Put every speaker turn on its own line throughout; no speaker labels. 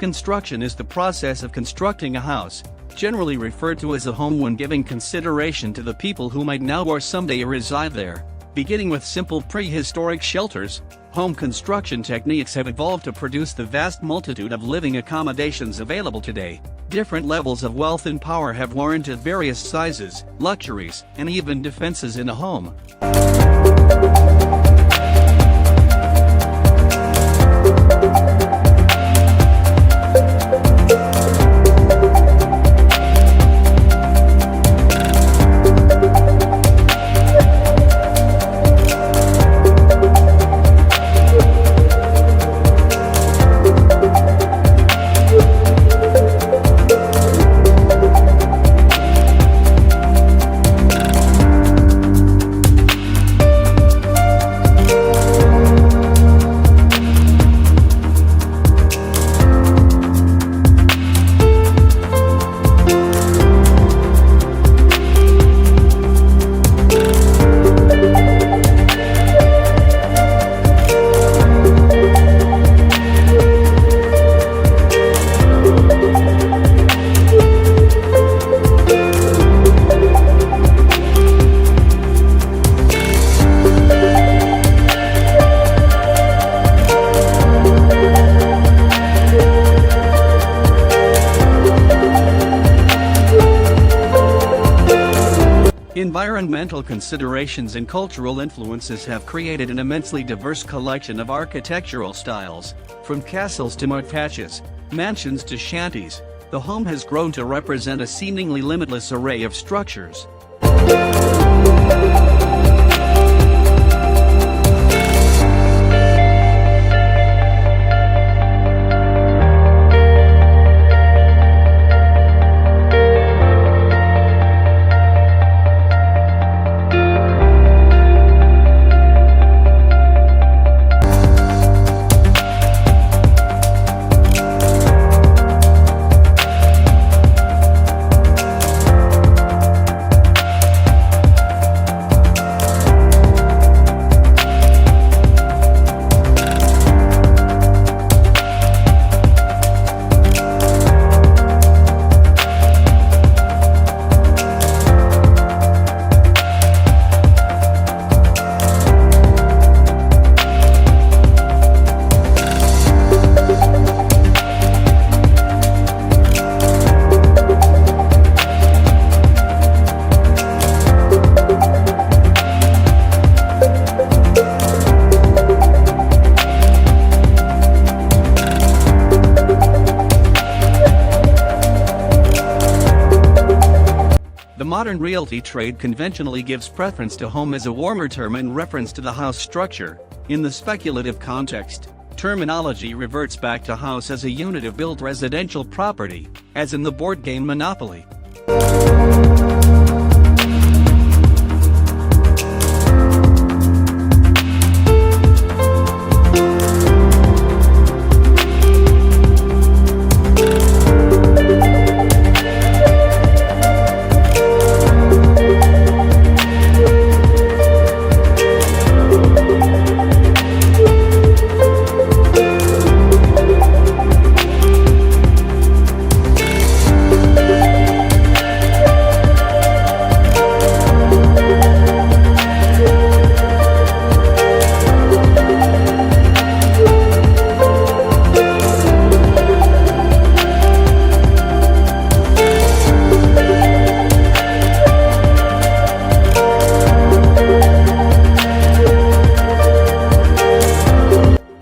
construction is the process of constructing a house, generally referred to as a home when giving consideration to the people who might now or someday reside there. Beginning with simple prehistoric shelters, home construction techniques have evolved to produce the vast multitude of living accommodations available today. Different levels of wealth and power have warranted various sizes, luxuries, and even defenses in a home. Environmental considerations and cultural influences have created an immensely diverse collection of architectural styles. From castles to martaches, mansions to shanties, the home has grown to represent a seemingly limitless array of structures. The modern realty trade conventionally gives preference to home as a warmer term in reference to the house structure. In the speculative context, terminology reverts back to house as a unit of built residential property, as in the board game Monopoly.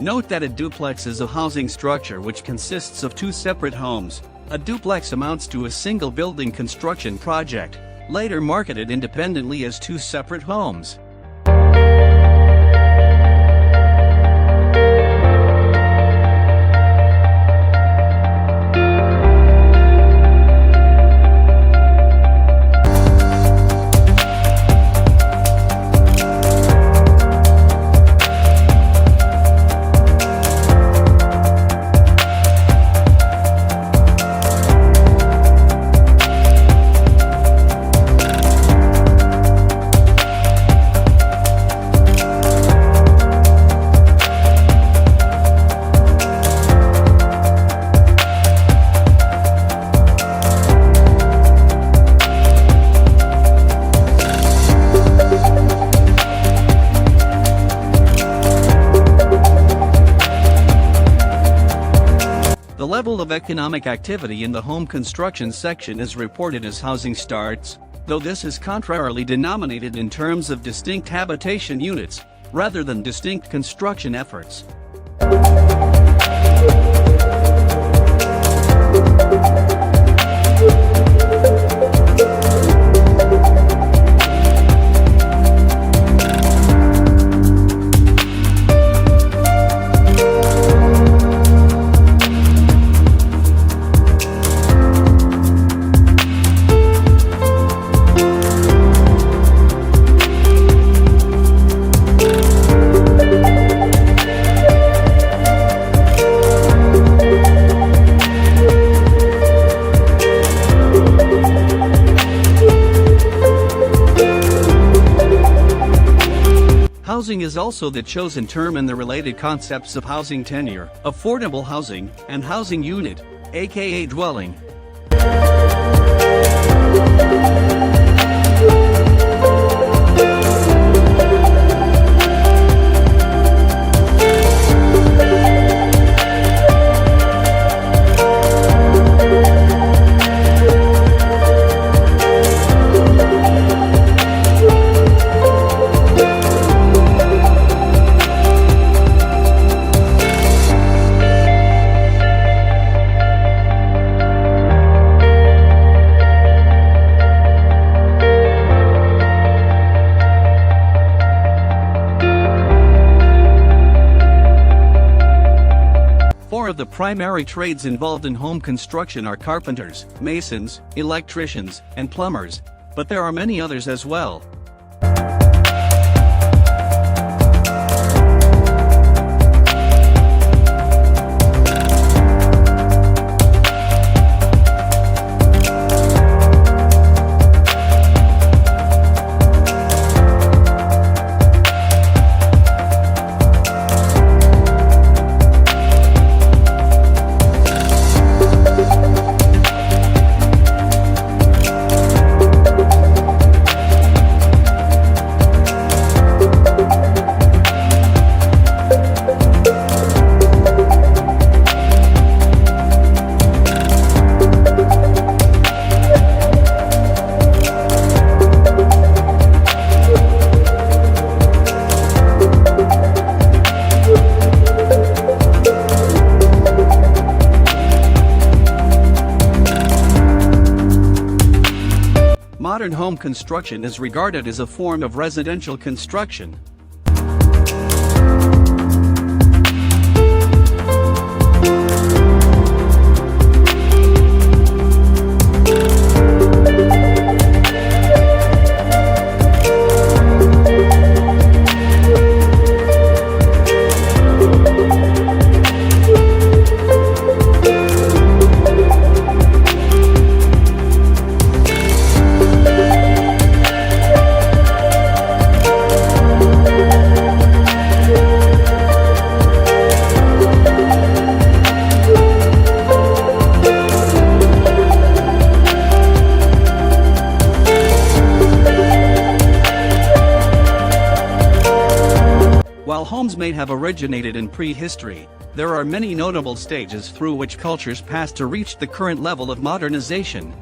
Note that a duplex is a housing structure which consists of two separate homes. A duplex amounts to a single building construction project, later marketed independently as two separate homes. level of economic activity in the home construction section is reported as housing starts, though this is contrarily denominated in terms of distinct habitation units, rather than distinct construction efforts. Housing is also the chosen term in the related concepts of housing tenure, affordable housing, and housing unit, aka dwelling. Four of the primary trades involved in home construction are carpenters, masons, electricians, and plumbers, but there are many others as well. Modern home construction is regarded as a form of residential construction. While homes may have originated in prehistory, there are many notable stages through which cultures passed to reach the current level of modernization.